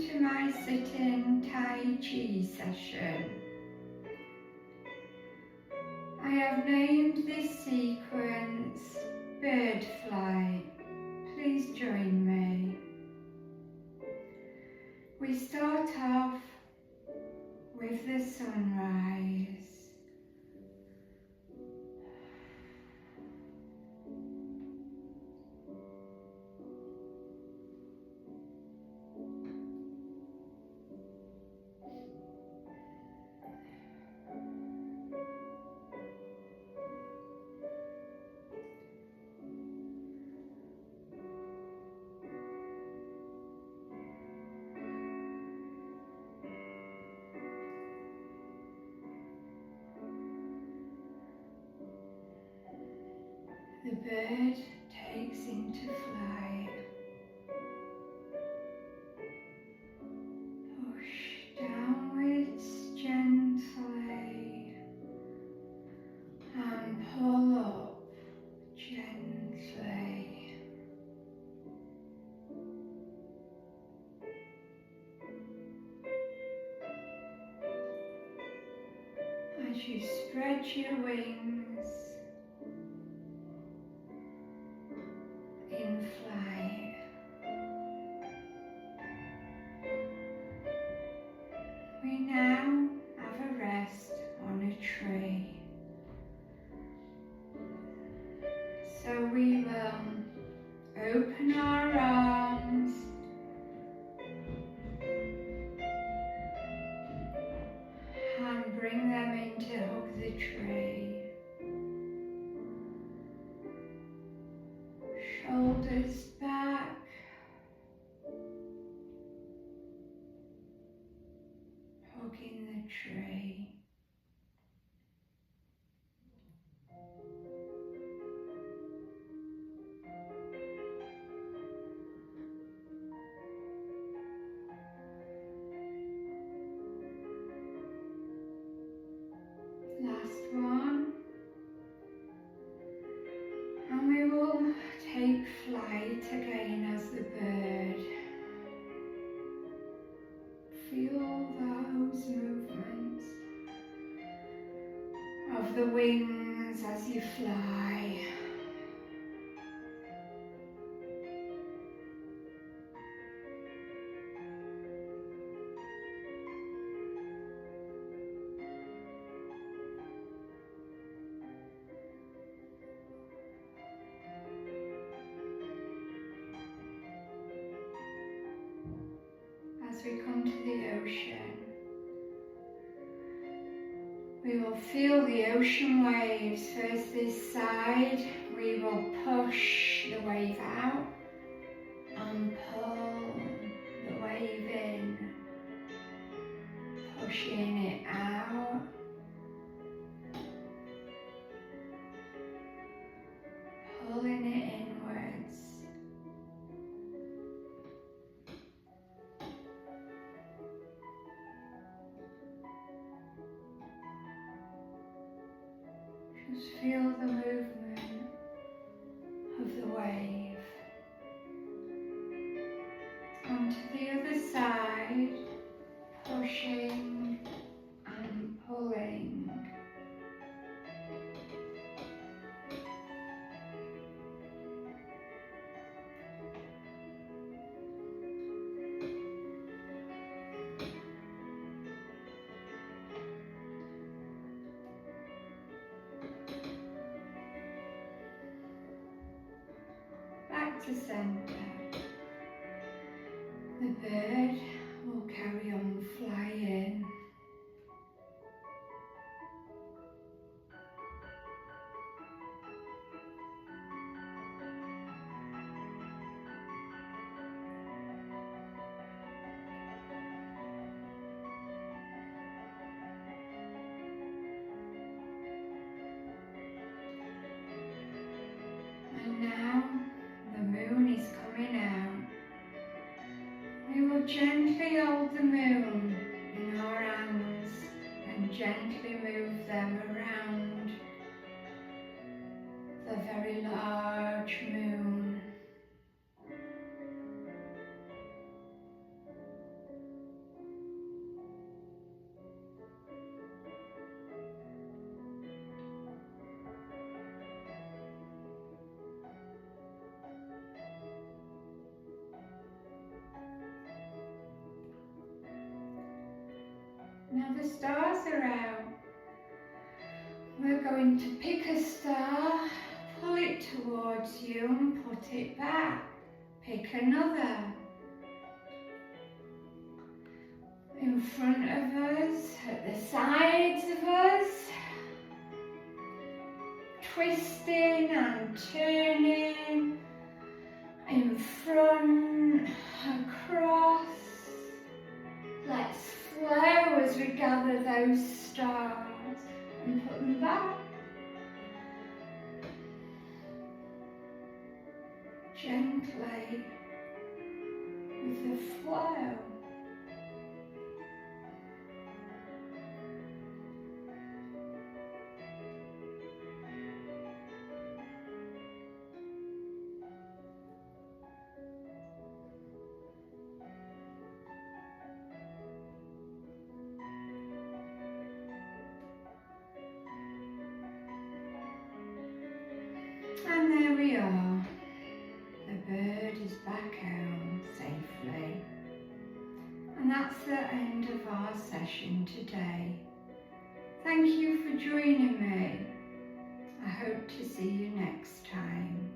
to my sitting Tai Chi session. I have named this sequence Bird Flight. Please join me. We start off with the sunrise. The bird takes into flight. Push downwards gently and pull up gently. As you spread your wings in flight, we now have a rest on a tree. So we will open our arms and bring them in to hug the tree. Shoulders back, hugging the tree. Last one. And we will take flight again as the bird. Feel those movements of the wings as you fly. As we come to the ocean, we will feel the ocean waves. First this side, we will push the wave out and pull the wave in, pushing it out, pulling it inwards. Just feel the movement of the wave. Onto the other side, pushing and pulling. Back to center. The bird will carry on flying. And now the moon is coming out. We will gently hold the moon in our Now the stars are out. We're going to pick a star, pull it towards you and put it back. Pick another. In front of us, at the sides of us. Twisting and turning. In front, across. Let's flow as we gather those stars and put them back. Gently, with the flow. And there we are. The bird is back home safely. And that's the end of our session today. Thank you for joining me. I hope to see you next time.